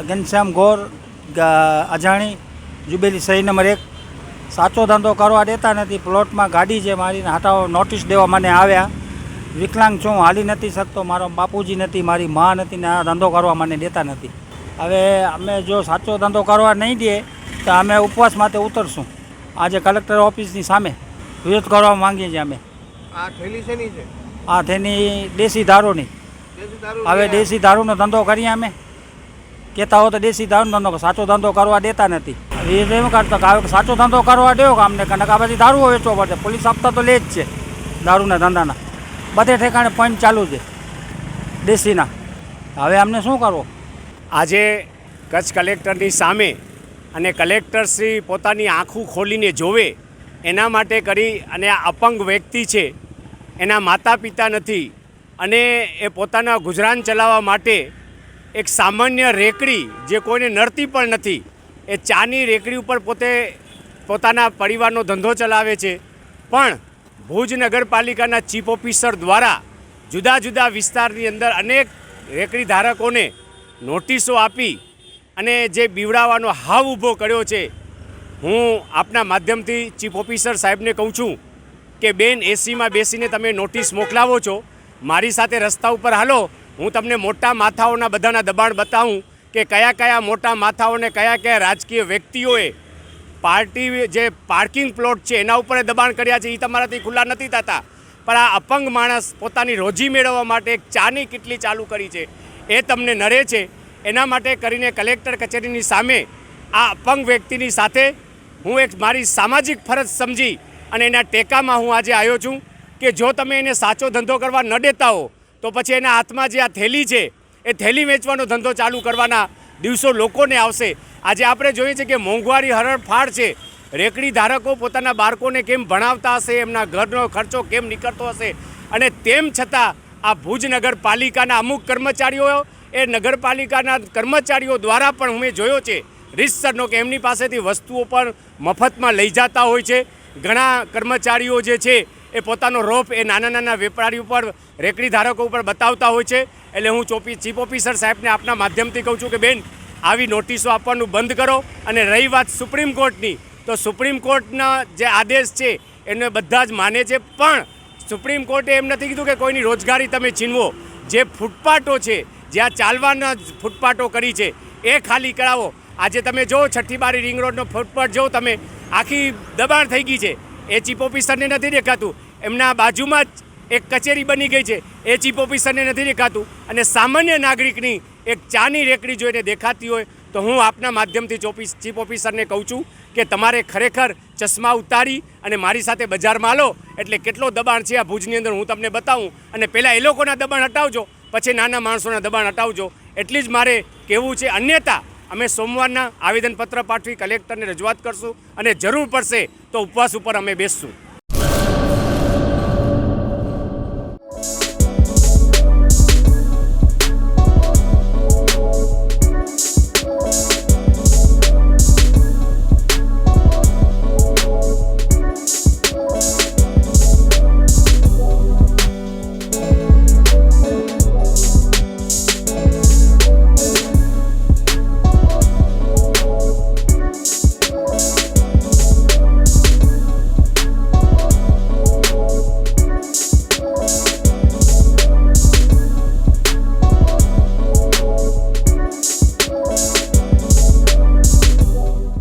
ઘનશ્યામ ગોર અજાણી જુબેલી સહી નંબર 1 સાચો ધંધો કરવા દેતા નથી. પ્લોટમાં ગાડી છે મારીને હટાવો નોટિસ દેવા મને આવ્યા. વિકલાંગ છું, હાલી નથી શકતો, મારો બાપુજી નથી, મારી મા નથી ને આ ધંધો કરવા મને દેતા નથી. હવે અમે જો સાચો ધંધો કરવા નહીં દે તો અમે ઉપવાસ માટે ઉતરશું. આજે કલેક્ટર ઓફિસની સામે વિરોધ કરવા માંગીએ છીએ અમે. આ થેલી શેની છે? આ થેલી દેશી દારૂની. હવે દેશી દારૂનો ધંધો કરીએ અમે. કહેતા હો તો દેશી દારૂનો ધંધો, સાચો ધંધો કરવા દેતા નથી. એ એમ કરતા કે હવે સાચો ધંધો કરવા દેવો કે અમને કનક આ બધી દારૂ વેચવો પડશે. પોલીસ આપતા તો લે જ છે દારૂના ધંધાના. બધે ઠેકાણે પોઈન્ટ ચાલુ છે દેશીના. હવે અમને શું કરવો? આજે કચ્છ કલેક્ટરની સામે અને કલેક્ટરશ્રી પોતાની આંખું ખોલીને જોવે એના માટે કરી અને આ અપંગ વ્યક્તિ છે, એના માતા પિતા નથી અને એ પોતાના ગુજરાન ચલાવવા માટે એક સામાન્ય રેકડી જે કોઈને નડતી પણ નથી, એ ચાની રેકડી ઉપર પોતે પોતાના પરિવારનો ધંધો ચલાવે છે. પણ ભુજ નગરપાલિકાના ચીફ ઓફિસર દ્વારા જુદા જુદા વિસ્તારની અંદર અનેક રેકડી ધારકોને નોટિસો આપી અને જે બીવડાવવાનો હાવ ઊભો કર્યો છે. હું આપના માધ્યમથી ચીફ ઓફિસર સાહેબને કહું છું કે બેન, એસીમાં બેસીને તમે નોટિસ મોકલાવો છો, મારી સાથે રસ્તા ઉપર હાલો, હું તમને મોટા માથાઓના બધાના દબાણ બતાવું કે કયા કયા મોટા માથાઓને કયા કયા રાજકીય વ્યક્તિઓએ પાર્ટી જે પાર્કિંગ પ્લોટ છે એના ઉપર દબાણ કર્યા છે. એ તમારાથી ખુલ્લા નથી થતા. પણ આ અપંગ માણસ પોતાની રોજી મેળવવા માટે એક ચાની કિટલી ચાલુ કરી છે, એ તમને નડે છે. એના માટે કરીને કલેક્ટર કચેરીની સામે આ અપંગ વ્યક્તિની સાથે હું એક મારી સામાજિક ફરજ સમજી અને એના ટેકામાં હું આજે આવ્યો છું કે જો તમે એને સાચો ધંધો કરવા ન દેતા હો તો પછી એના હાથમાં જે આ થેલી છે એ થેલી વેચવાનો ધંધો ચાલુ કરવાના દિવસો લોકોને આવશે. આજે આપણે જોઈએ છીએ કે મોંઘવારી હરણફાળ છે. રેકડી ધારકો પોતાના બાળકોને કેમ ભણાવતા હશે, એમના ઘરનો ખર્ચો કેમ નીકળતો હશે, અને તેમ છતાં આ ભુજ નગરપાલિકાના અમુક કર્મચારીઓ, એ નગરપાલિકાના કર્મચારીઓ દ્વારા પણ મેં જોયો છે રીતસરનો કે એમની પાસેથી વસ્તુઓ પણ મફતમાં લઈ જતા હોય છે. ઘણા કર્મચારીઓ જે છે એ પોતાનો રોફ એ નાના નાના વેપારીઓ પર, રેકડી ધારકો ઉપર બતાવતા હોય છે. એટલે હું ચીફ ઓફિસર સાહેબને આપના માધ્યમથી કહું છું કે બેન, આવી નોટિસો આપવાનું બંધ કરો. અને રહી વાત સુપ્રીમ કોર્ટની, તો સુપ્રીમ કોર્ટના જે આદેશ છે એને બધા જ માને છે. પણ સુપ્રીમ કોર્ટે એમ નથી કીધું કે કોઈની રોજગારી તમે છીનવો. જે ફૂટપાથો છે, જ્યાં ચાલવાના ફૂટપાથો કરી છે એ ખાલી કરાવો. આજે તમે જો છઠ્ઠી બારી રિંગ રોડનો ફૂટપાથ જો તમે આખી દબાણ થઈ ગઈ છે, એ ચીફ ઓફિસરને નથી દેખાતું. એમના બાજુમાં જ એક કચેરી બની ગઈ છે, એ ચીફ ઓફિસરને નથી દેખાતું. અને સામાન્ય નાગરિકની એક ચાની રેકડી જોઈને દેખાતી હોય તો હું આપના માધ્યમથી ચીફ ઓફિસરને કહું છું કે તમારે ખરેખર ચશ્મા ઉતારી અને મારી સાથે બજારમાં લો, એટલે કેટલો દબાણ છે આ ભુજની અંદર હું તમને બતાવું. અને પહેલાં એ લોકોના દબાણ હટાવજો, પછી નાના માણસોના દબાણ હટાવજો. એટલી જ મારે કહેવું છે. અન્યથા અમે સોમવારના આવેદનપત્ર પાઠવી કલેક્ટરને રજૂઆત કરશું અને જરૂર પડશે તો ઉપવાસ ઉપર અમે બેસશું.